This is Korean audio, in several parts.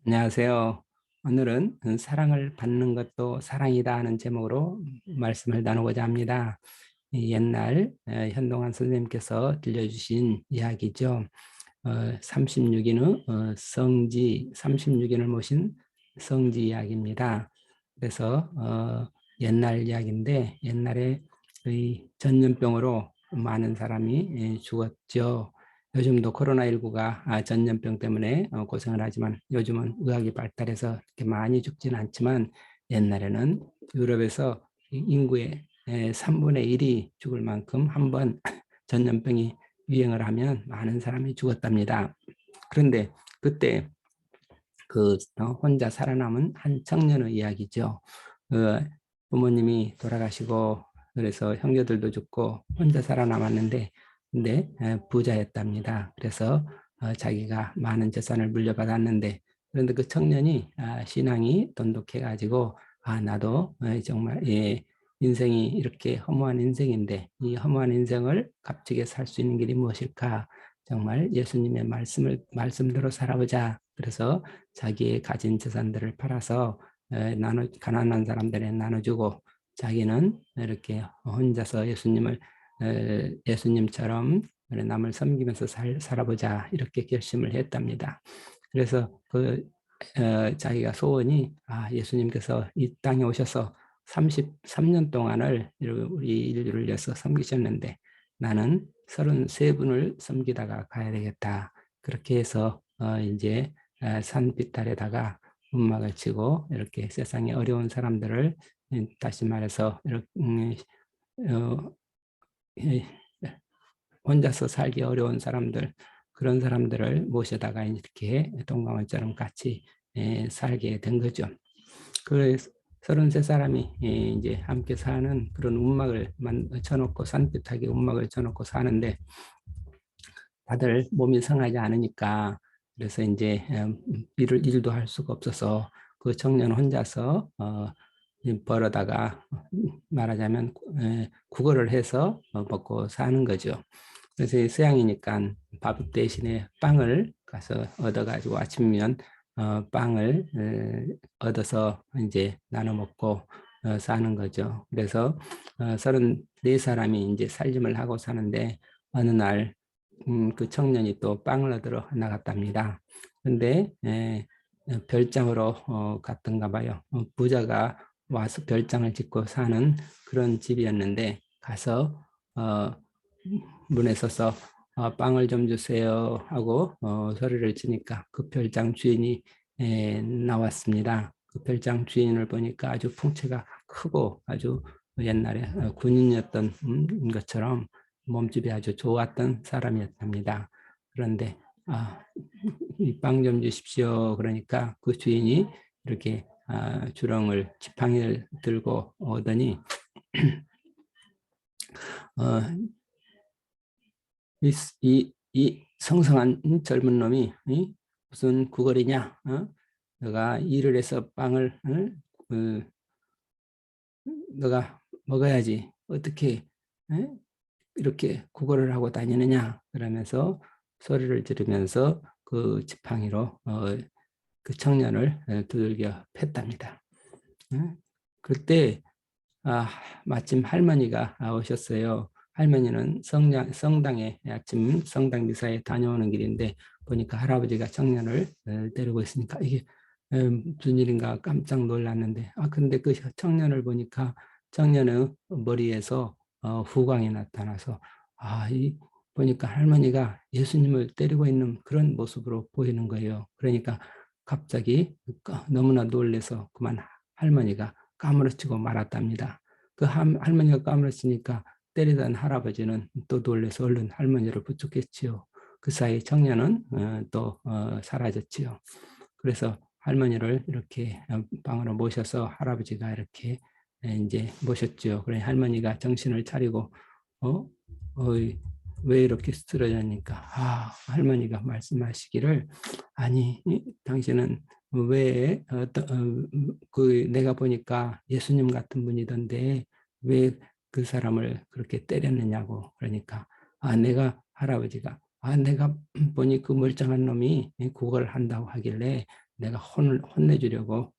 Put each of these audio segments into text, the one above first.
안녕하세요. 오늘은 사랑을 받는 것도 사랑이다 하는 제목으로 말씀을 나누고자 합니다. 이 옛날 현동환 선생님께서 들려주신 이야기죠. 36인의 성지, 36인을 모신 성지 이야기입니다. 그래서 옛날 이야기인데 옛날에 의 전염병으로 많은 사람이 죽었죠. 요즘도 코로나19가 전염병 때문에 고생을 하지만 요즘은 의학이 발달해서 이렇게 많이 죽지는 않지만 옛날에는 유럽에서 인구의 3분의 1이 죽을 만큼 한번 전염병이 유행을 하면 많은 사람이 죽었답니다. 그런데 그때 그 혼자 살아남은 한 청년의 이야기죠. 그 부모님이 돌아가시고 그래서 형제들도 죽고 혼자 살아남았는데 근데 부자였답니다. 그래서 자기가 많은 재산을 물려받았는데 그런데 그 청년이 신앙이 돈독해 가지고 나도 정말 인생이 이렇게 허무한 인생인데 이 허무한 인생을 값지게 살 수 있는 길이 무엇일까? 정말 예수님의 말씀대로 살아보자. 그래서 자기의 가진 재산들을 팔아서 가난한 사람들에 나눠주고 자기는 이렇게 혼자서 예수님처럼 남을 섬기면서 살아보자 이렇게 결심을 했답니다. 그래서 자기가 소원이 예수님께서 이 땅에 오셔서 33년 동안을 우리 인류를 위해서 섬기셨는데 나는 33분을 섬기다가 가야 되겠다. 그렇게 해서 이제 산비탈에다가 움막을 치고 이렇게 세상에 어려운 사람들을 다시 말해서 이렇게 어, 혼자서 살기 어려운 사람들 그런 사람들을 모셔다가 이렇게 동방원처럼 같이 살게 된 거죠. 그 33사람이 이제 함께 사는 그런 움막을 쳐놓고 산뜻하게 움막을 쳐놓고 사는데 다들 몸이 상하지 않으니까 그래서 이제 일도 할 수가 없어서 그 청년 혼자서 벌어다가 말하자면 국어를 해서 먹고 사는 거죠. 그래서 서양이니까 밥 대신에 빵을 가서 얻어가지고 아침이면 빵을 얻어서 이제 나눠 먹고 사는 거죠. 그래서 34사람이 이제 살림을 하고 사는데 어느 날 그 청년이 또 빵을 얻으러 나갔답니다. 그런데 별장으로 갔던가 봐요. 부자가 와서 별장을 짓고 사는 그런 집이었는데 가서 문에 서서 빵을 좀 주세요 하고 소리를 치니까 그 별장 주인이 나왔습니다. 그 별장 주인을 보니까 아주 풍채가 크고 아주 옛날에 군인이었던 것처럼 몸집이 아주 좋았던 사람이었답니다. 그런데 이 빵 좀 주십시오. 그러니까 그 주인이 이렇게 지팡이를 들고 오더니 어, 이 성성한 젊은 놈이 무슨 구걸이냐? 너가 일을 해서 빵을 너가 먹어야지. 어떻게 이렇게 구걸을 하고 다니느냐? 그러면서 소리를 지르면서 그 지팡이로 그 청년을 두들겨 팼답니다. 그때 마침 할머니가 오셨어요. 할머니는 성당에 아침 성당 미사에 다녀오는 길인데 보니까 할아버지가 청년을 데리고 있으니까 이게 무슨 일인가 깜짝 놀랐는데 근데 그 청년을 보니까 청년의 머리에서 후광이 나타나서 보니까 할머니가 예수님을 때리고 있는 그런 모습으로 보이는 거예요. 그러니까 갑자기 너무나 놀래서 그만 할머니가 까무러치고 말았답니다. 그 할머니가 까무러치니까 때리던 할아버지는 또 놀래서 얼른 할머니를 부축했지요. 그 사이 청년은 또 사라졌지요. 그래서 할머니를 이렇게 방으로 모셔서 할아버지가 이렇게 이제 모셨죠. 그래 할머니가 정신을 차리고 어, 왜 이렇게 쓰러졌니까? 할머니가 말씀하시기를 아니 당신은 왜 그 내가 보니까 예수님 같은 분이던데 왜 그 사람을 그렇게 때렸느냐고 그러니까 내가 할아버지가 내가 보니 그 멀쩡한 놈이 그걸 한다고 하길래 내가 혼내주려고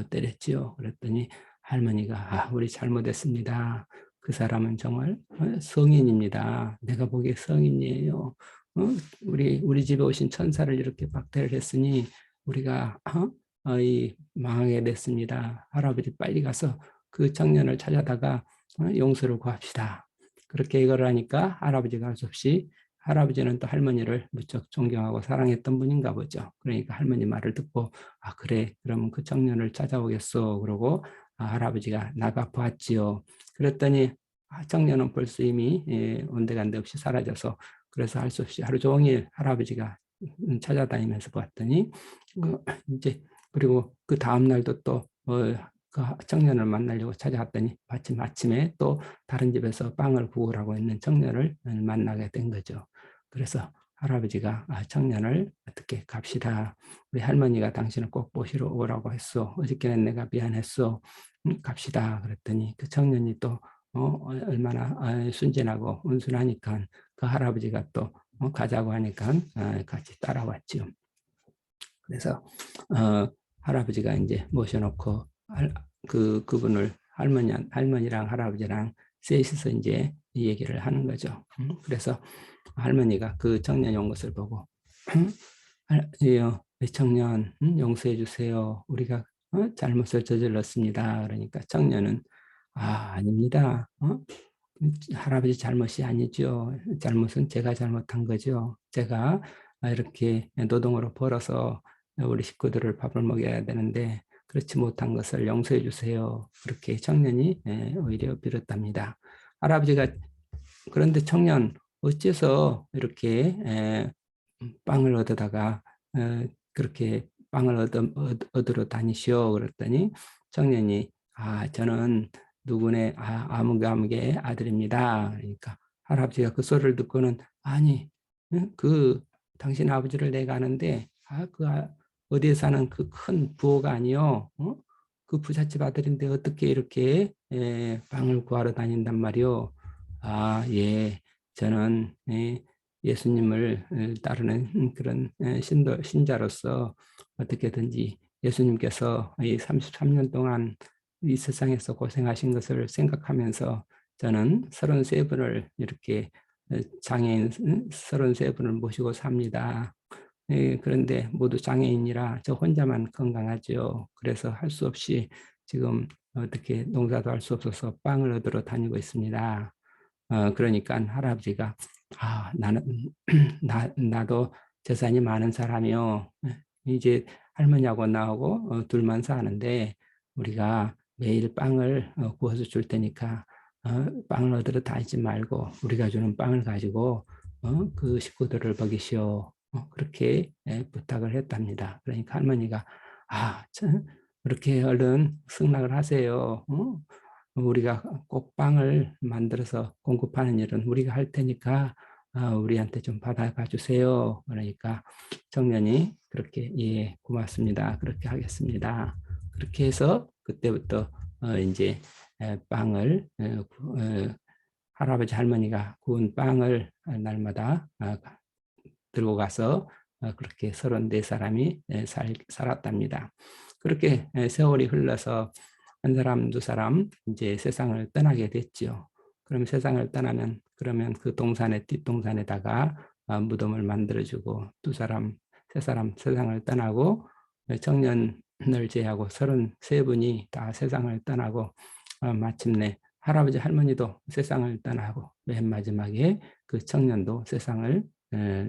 때렸지요. 그랬더니 할머니가 우리 잘못했습니다. 그 사람은 정말 성인입니다. 내가 보기에 성인이에요. 우리 집에 오신 천사를 이렇게 박대를 했으니 우리가 이 망하게 됐습니다. 할아버지 빨리 가서 그 청년을 찾아다가 용서를 구합시다. 그렇게 이걸 하니까 할아버지가 할 수 없이, 할아버지는 또 할머니를 무척 존경하고 사랑했던 분인가 보죠. 그러니까 할머니 말을 듣고 그래, 그러면 그 청년을 찾아오겠소. 그러고 할아버지가 나가 보았지요. 그랬더니 청년은 벌써 이미 온데간데 없이 사라져서, 그래서 할 수 없이 하루 종일 할아버지가 찾아다니면서 봤더니 이제, 그리고 그 다음 날도 또 그 청년을 만나려고 찾아갔더니 마침 아침에 또 다른 집에서 빵을 구우라고 있는 청년을 만나게 된 거죠. 그래서 할아버지가 청년을 어떻게 갑시다. 우리 할머니가 당신을 꼭 보시러 오라고 했어. 어저께는 내가 미안했어. 갑시다. 그랬더니 그 청년이 또 얼마나 순진하고 온순하니까 그 할아버지가 또 가자고 하니까 같이 따라왔죠. 그래서 할아버지가 이제 모셔놓고 그분을 할머니랑 할아버지랑 셋이서 이제 이 얘기를 하는 거죠. 그래서 할머니가 그 청년이 온 것을 보고 청년 용서해 주세요. 우리가 잘못을 저질렀습니다. 그러니까 청년은 아닙니다. 할아버지 잘못이 아니죠. 잘못은 제가 잘못한 거죠. 제가 이렇게 노동으로 벌어서 우리 식구들을 밥을 먹여야 되는데 그렇지 못한 것을 용서해 주세요. 그렇게 청년이 오히려 빌었답니다. 할아버지가 그런데 청년 어째서 이렇게 빵을 얻어다가 그렇게 빵을 얻으러 다니시오. 그랬더니 청년이 저는 누구네 아무개 아들입니다. 그러니까 할아버지가 그 소리를 듣고는 아니 그 당신 아버지를 내가 아는데 어디에 사는 그 큰 부호가 아니요. 그 부잣집 아들인데 어떻게 이렇게 빵을 구하러 다닌단 말이오. 예. 저는 예수님을 따르는 그런 신자로서 어떻게든지 예수님께서 이 33년 동안 이 세상에서 고생하신 것을 생각하면서 저는 33분을 이렇게 장애인 33분을 모시고 삽니다. 그런데 모두 장애인이라 저 혼자만 건강하죠. 그래서 할 수 없이 지금 어떻게 농사도 할 수 없어서 빵을 얻으러 다니고 있습니다. 그러니까 할아버지가 나는 나도 재산이 많은 사람이요. 이제 할머니하고 나하고 둘만 사는데 우리가 매일 빵을 구워서 줄 테니까 빵을 얻으러 다니지 말고 우리가 주는 빵을 가지고 그 식구들을 먹이시오. 그렇게 부탁을 했답니다. 그러니까 할머니가 참, 그렇게 얼른 승낙을 하세요. 우리가 꼭 빵을 만들어서 공급하는 일은 우리가 할 테니까 우리한테 좀 받아가 주세요. 그러니까 청년이 그렇게 예 고맙습니다. 그렇게 하겠습니다. 그렇게 해서 그때부터 이제 빵을 할아버지 할머니가 구운 빵을 날마다 들고 가서 그렇게 34사람이 살았답니다. 그렇게 세월이 흘러서 한 사람, 두 사람 이제 세상을 떠나게 됐죠. 그럼 세상을 떠나면 그러면 그 동산에 뒷동산에다가 무덤을 만들어주고 두 사람, 세 사람 세상을 떠나고 청년을 제하고 33분이 다 세상을 떠나고 마침내 할아버지 할머니도 세상을 떠나고 맨 마지막에 그 청년도 세상을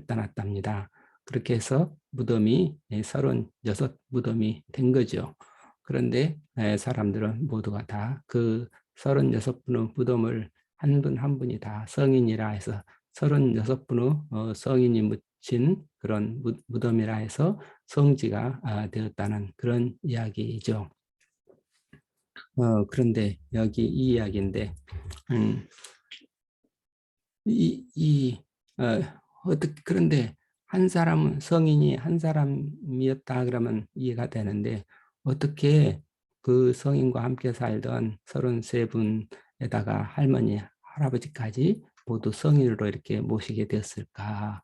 떠났답니다. 그렇게 해서 무덤이 36 무덤이 된 거죠. 그런데 사람들은 모두가 다 그 36분의 무덤을 한 분 한 분이 다 성인이라 해서 36분의 성인이 묻힌 그런 무덤이라 해서 성지가 되었다는 그런 이야기이죠. 그런데 여기 이 이야기인데 어떻게 그런데 한 사람은 성인이 한 사람이었다 그러면 이해가 되는데 어떻게 그 성인과 함께 살던 33분에다가 할머니, 할아버지까지 모두 성인으로 이렇게 모시게 되었을까?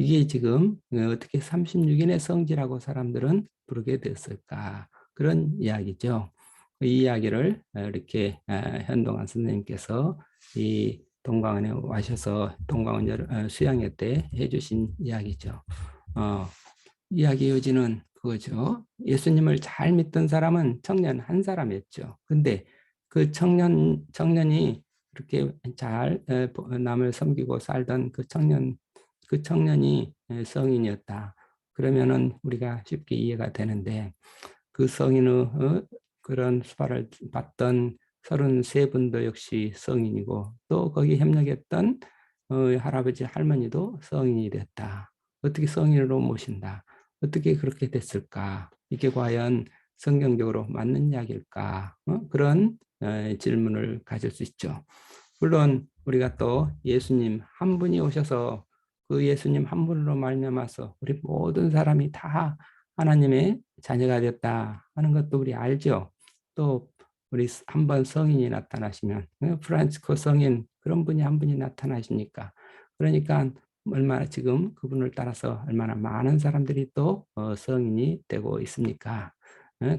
이게 지금 어떻게 36인의 성지라고 사람들은 부르게 됐을까? 그런 이야기죠. 이 이야기를 이렇게 현동환 선생님께서 이 동방원에 와셔서 동방원 수양회 때 해주신 이야기죠. 이야기 요지는 그거죠. 예수님을 잘 믿던 사람은 청년 한 사람이었죠. 근데 그 청년이 그렇게 잘 남을 섬기고 살던 그 청년이 성인이었다. 그러면은 우리가 쉽게 이해가 되는데 그 성인의 그런 수발을 받던 33분도 역시 성인이고 또 거기 협력했던 할아버지 할머니도 성인이 됐다. 어떻게 성인으로 모신다. 어떻게 그렇게 됐을까? 이게 과연 성경적으로 맞는 이야기일까? 그런 질문을 가질 수 있죠. 물론 우리가 또 예수님 한 분이 오셔서 그 예수님 한 분으로 말미암아서 우리 모든 사람이 다 하나님의 자녀가 됐다 하는 것도 우리 알죠. 또 우리 한 번 성인이 나타나시면 프란치스코 성인 그런 분이 한 분이 나타나시니까 그러니까 얼마나 지금 그분을 따라서 얼마나 많은 사람들이 또 성인이 되고 있습니까?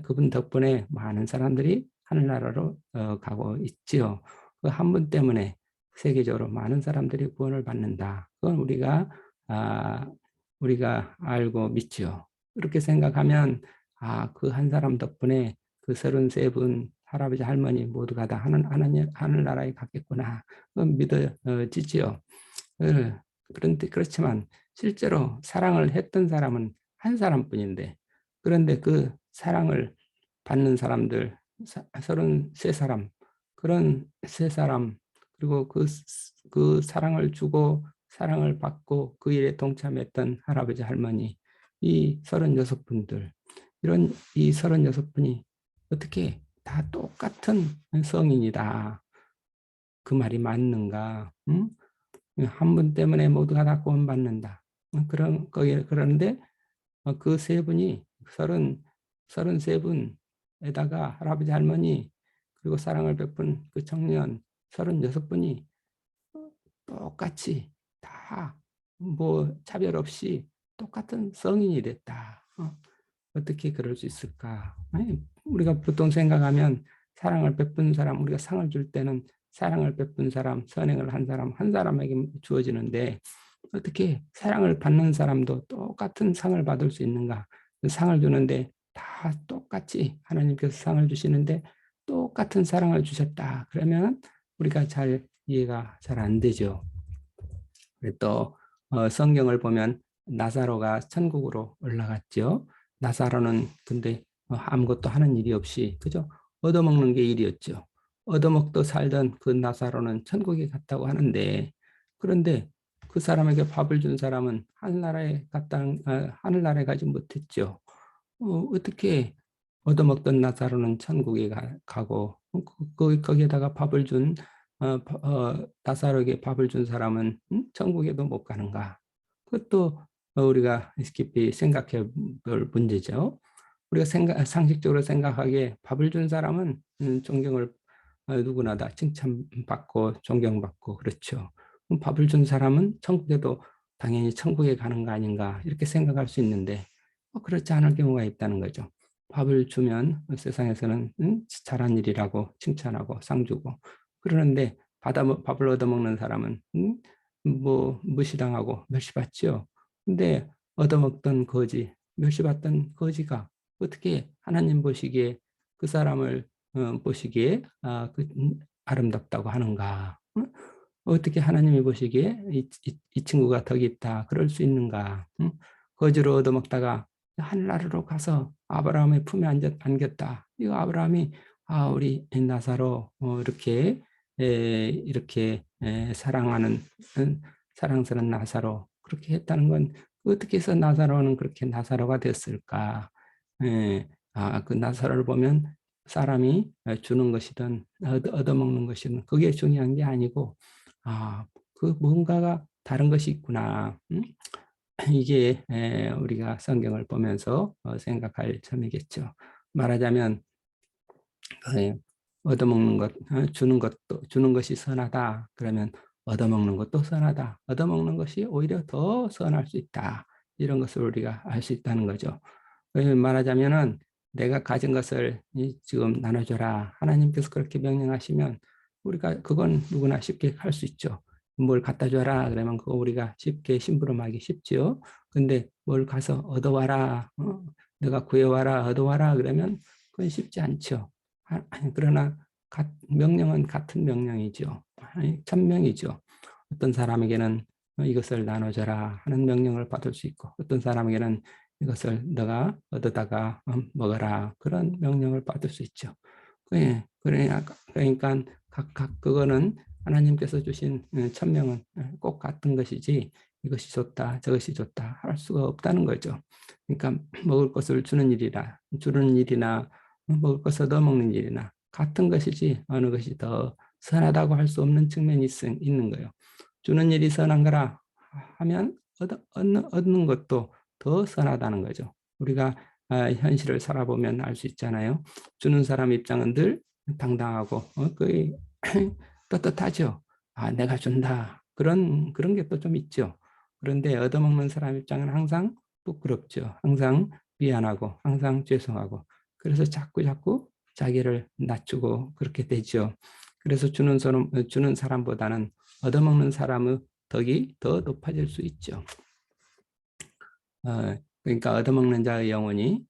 그분 덕분에 많은 사람들이 하늘나라로 가고 있지요. 그 한 분 때문에 세계적으로 많은 사람들이 구원을 받는다. 그건 우리가 알고 믿죠. 그렇게 생각하면 그 한 사람 덕분에 그 33분 할아버지 할머니 모두가 다 하늘나라에 갔겠구나. 그건 믿어지지요. 그런데 그렇지만 실제로 사랑을 했던 사람은 한 사람뿐인데 그런데 그 사랑을 받는 사람들 33사람 그런 세 사람 그리고 그 사랑을 주고 사랑을 받고 그 일에 동참했던 할아버지 할머니 이 36분들 이런 이 36분이 어떻게 다 똑같은 성인이다. 그 말이 맞는가? 응? 한 분 때문에 모두가 다 구원받는다. 그런데 그 세 분이 33분에다가 할아버지 할머니 그리고 사랑을 베푼 그 청년 36분이 똑같이 다 뭐 차별 없이 똑같은 성인이 됐다. 어떻게 그럴 수 있을까? 아니, 우리가 보통 생각하면 사랑을 베푼 사람, 우리가 상을 줄 때는 사랑을 베푼 사람, 선행을 한 사람, 한 사람에게 주어지는데 어떻게 사랑을 받는 사람도 똑같은 상을 받을 수 있는가? 그 상을 주는데 다 똑같이 하나님께서 상을 주시는데 똑같은 사랑을 주셨다. 그러면 우리가 잘 이해가 잘 안 되죠. 또 성경을 보면 나사로가 천국으로 올라갔죠. 나사로는 근데 아무것도 하는 일이 없이 그죠? 얻어먹는 게 일이었죠. 얻어먹도 살던 그 나사로는 천국에 갔다고 하는데 그런데 그 사람에게 밥을 준 사람은 하늘나라에 가지 못했죠. 어떻게 얻어먹던 나사로는 천국에 가고 거기에다가 밥을 준 나사로에게 밥을 준 사람은 천국에도 못 가는가? 그것도 우리가 깊이 생각해 볼 문제죠. 우리가 상식적으로 생각하기에 밥을 준 사람은 존경을 누구나 다 칭찬받고 존경받고 그렇죠. 밥을 준 사람은 천국에도 당연히 천국에 가는 거 아닌가 이렇게 생각할 수 있는데 그렇지 않을 경우가 있다는 거죠. 밥을 주면 세상에서는 잘한 일이라고 칭찬하고 상 주고 그러는데 밥을 얻어먹는 사람은 뭐 무시당하고 멸시받지요. 근데 얻어먹던 거지, 멸시받던 거지가 어떻게 하나님 보시기에 그 사람을 보시기에 아름답다고 하는가? 어떻게 하나님이 보시기에 이 친구가 덕이 있다 그럴 수 있는가? 거지로 얻어먹다가 하늘나라로 가서 아브라함의 품에 안겼다. 이거 아브라함이 우리 나사로 이렇게 사랑하는 사랑스러운 나사로 그렇게 했다는 건 어떻게 해서 나사로는 그렇게 나사로가 됐을까? 그 나사로를 보면 사람이 주는 것이든 얻어먹는 것이든 그게 중요한 게 아니고 그 뭔가가 다른 것이 있구나. 이게 우리가 성경을 보면서 생각할 점이겠죠. 말하자면 얻어먹는 것, 주는 것이 선하다. 그러면 얻어먹는 것도 선하다. 얻어먹는 것이 오히려 더 선할 수 있다. 이런 것을 우리가 알 수 있다는 거죠. 말하자면은 내가 가진 것을 지금 나눠줘라. 하나님께서 그렇게 명령하시면 우리가 그건 누구나 쉽게 할 수 있죠. 뭘 갖다 줘라 그러면 그거 우리가 쉽게 심부름하기 쉽지요. 근데 뭘 가서 얻어와라, 내가 구해와라, 얻어와라 그러면 그건 쉽지 않죠. 그러나 명령은 같은 명령이죠. 천명이죠. 어떤 사람에게는 이것을 나눠줘라 하는 명령을 받을 수 있고, 어떤 사람에게는 이것을 너가 얻어다가 먹어라 그런 명령을 받을 수 있죠. 그러니까 각각 그거는 하나님께서 주신 천명은 꼭 같은 것이지 이것이 좋다 저것이 좋다 할 수가 없다는 거죠. 그러니까 먹을 것을 주는 일이나 먹을 것을 더 먹는 일이나 같은 것이지 어느 것이 더 선하다고 할 수 없는 측면이 있는 거예요. 주는 일이 선한 거라 하면 얻는 것도 더 선하다는 거죠. 우리가 현실을 살아보면 알 수 있잖아요. 주는 사람 입장은 늘 당당하고 거의 떳떳하죠. 내가 준다. 그런 게 또 좀 있죠. 그런데 얻어먹는 사람 입장은 항상 부끄럽죠. 항상 미안하고 항상 죄송하고 그래서 자꾸 자기를 낮추고 그렇게 되죠. 그래서 주는 사람보다는 얻어먹는 사람의 덕이 더 높아질 수 있죠. 그러니까 얻어먹는 자의 영혼이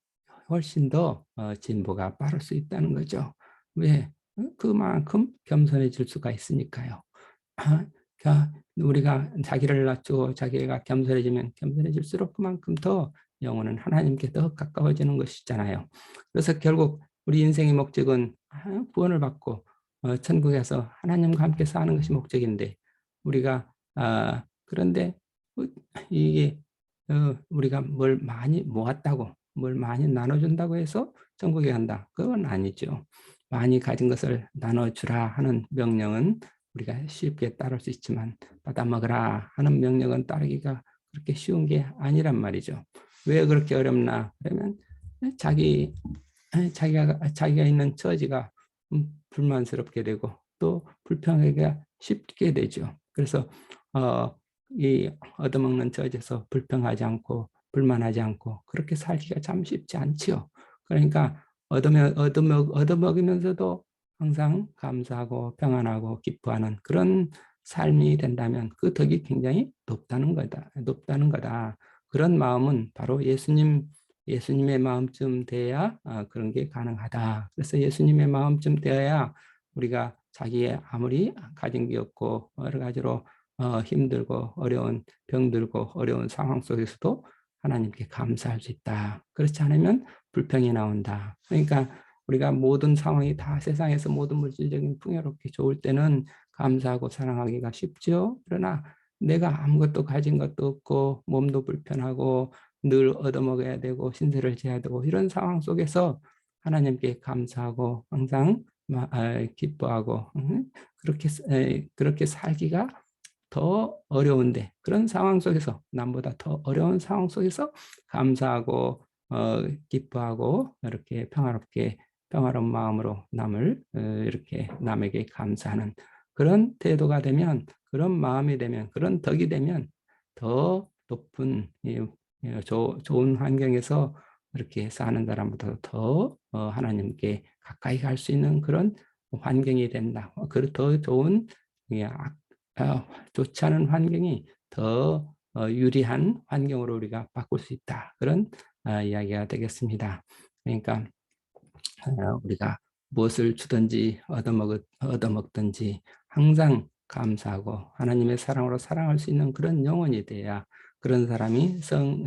훨씬 더 진보가 빠를 수 있다는 거죠. 왜? 그만큼 겸손해질 수가 있으니까요. 우리가 자기를 낮추고 자기가 겸손해질수록 그만큼 더 영혼은 하나님께 더 가까워지는 것이잖아요. 그래서 결국 우리 인생의 목적은 구원을 받고 천국에서 하나님과 함께 사는 것이 목적인데 우리가 그런데 이게 우리가 뭘 많이 모았다고 뭘 많이 나눠준다고 해서 천국에 간다. 그건 아니죠. 많이 가진 것을 나눠주라 하는 명령은 우리가 쉽게 따를 수 있지만 받아먹으라 하는 명령은 따르기가 그렇게 쉬운 게 아니란 말이죠. 왜 그렇게 어렵나? 그러면 자기가 있는 처지가 불만스럽게 되고 또 불평하기가 쉽게 되죠. 그래서 이 얻어먹는 처지에서 불평하지 않고 불만하지 않고 그렇게 살기가 참 쉽지 않지요. 그러니까 얻어먹으면서도 항상 감사하고 평안하고 기뻐하는 그런 삶이 된다면 그 덕이 굉장히 높다는 거다. 그런 마음은 바로 예수님의 마음쯤 돼야 그런 게 가능하다. 그래서 예수님의 마음쯤 되어야 우리가 자기의 아무리 가진 게 없고 여러 가지로 힘들고 어려운 병들고 어려운 상황 속에서도 하나님께 감사할 수 있다. 그렇지 않으면 불평이 나온다. 그러니까 우리가 모든 상황이 다 세상에서 모든 물질적인 풍요롭게 좋을 때는 감사하고 사랑하기가 쉽죠. 그러나 내가 아무것도 가진 것도 없고 몸도 불편하고 늘 얻어먹어야 되고 신세를 져야 되고 이런 상황 속에서 하나님께 감사하고 항상 기뻐하고 그렇게 살기가 더 어려운데 그런 상황 속에서 남보다 더 어려운 상황 속에서 감사하고 기뻐하고 이렇게 평화로운 마음으로 이렇게 남에게 감사하는 그런 태도가 되면 그런 마음이 되면 그런 덕이 되면 더 높은 좋은 환경에서 이렇게 사는 사람보다 더 하나님께 가까이 갈 수 있는 그런 환경이 된다. 더 좋은 좋지 않은 환경이 더 유리한 환경으로 우리가 바꿀 수 있다. 그런 이야기가 되겠습니다. 그러니까 우리가 무엇을 주든지 얻어먹든지 항상 감사하고 하나님의 사랑으로 사랑할 수 있는 그런 영혼이 돼야 그런 사람이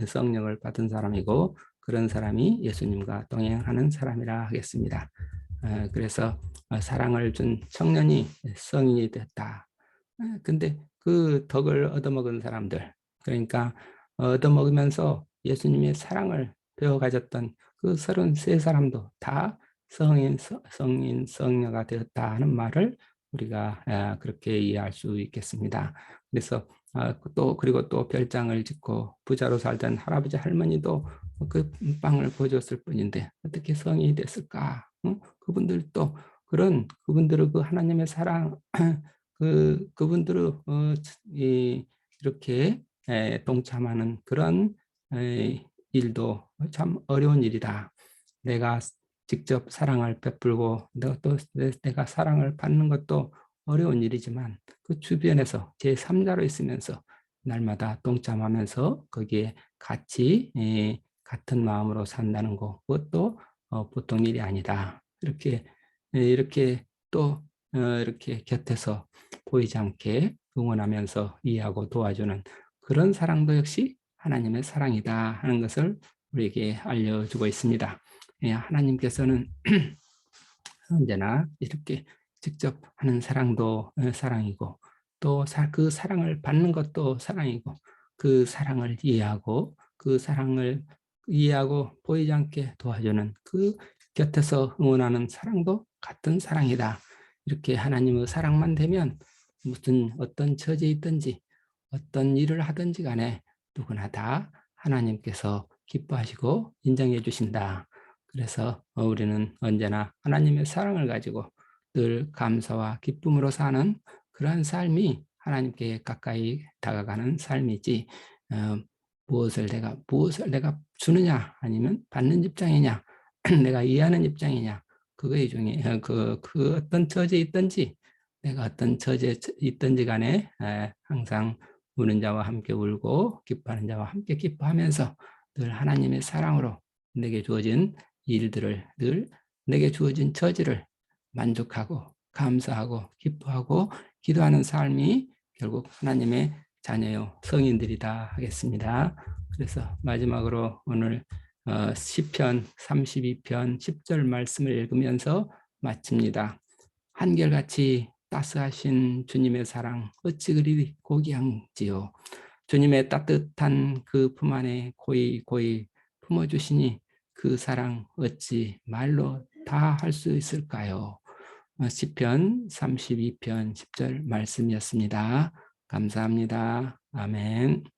성령을 받은 사람이고 그런 사람이 예수님과 동행하는 사람이라 하겠습니다. 그래서 사랑을 준 청년이 성인이 됐다. 근데 그 덕을 얻어먹은 사람들, 그러니까 얻어먹으면서 예수님의 사랑을 배워 가졌던 그 33사람도 다 성인, 성녀가 되었다 하는 말을 우리가 그렇게 이해할 수 있겠습니다. 그래서 그리고 또 별장을 짓고 부자로 살던 할아버지 할머니도 그 빵을 보여줬을 뿐인데 어떻게 성인이 됐을까? 그분들도 그분들의 그 하나님의 사랑 그분들은 이렇게 동참하는 그런 일도 참 어려운 일이다. 내가 직접 사랑을 베풀고 또 내가 사랑을 받는 것도 어려운 일이지만 그 주변에서 제3자로 있으면서 날마다 동참하면서 거기에 같이 같은 마음으로 산다는 거, 그것도 보통 일이 아니다. 이렇게 또 이렇게 곁에서 보이지 않게 응원하면서 이해하고 도와주는 그런 사랑도 역시 하나님의 사랑이다 하는 것을 우리에게 알려주고 있습니다. 하나님께서는 언제나 이렇게 직접 하는 사랑도 사랑이고 또 그 사랑을 받는 것도 사랑이고 그 사랑을 이해하고 보이지 않게 도와주는 그 곁에서 응원하는 사랑도 같은 사랑이다. 이렇게 하나님의 사랑만 되면 무슨 어떤 처지에 있든지 어떤 일을 하든지 간에 누구나 다 하나님께서 기뻐하시고 인정해 주신다. 그래서 우리는 언제나 하나님의 사랑을 가지고 늘 감사와 기쁨으로 사는 그러한 삶이 하나님께 가까이 다가가는 삶이지, 어, 무엇을 내가 주느냐 아니면 받는 입장이냐 내가 이해하는 입장이냐 그거의 중에 그 어떤 처지에 있든지 내가 어떤 처지에 있든지 간에 항상 우는 자와 함께 울고 기뻐하는 자와 함께 기뻐하면서 늘 하나님의 사랑으로 내게 주어진 일들을 늘 내게 주어진 처지를 만족하고 감사하고 기뻐하고 기도하는 삶이 결국 하나님의 자녀요 성인들이다 하겠습니다. 그래서 마지막으로 오늘 시편 32편 10절 말씀을 읽으면서 마칩니다. 한결같이 따스하신 주님의 사랑 어찌 그리 고귀한지요. 주님의 따뜻한 그 품 안에 고이 고이 품어주시니 그 사랑 어찌 말로 다 할 수 있을까요? 시편 32편 10절 말씀이었습니다. 감사합니다. 아멘.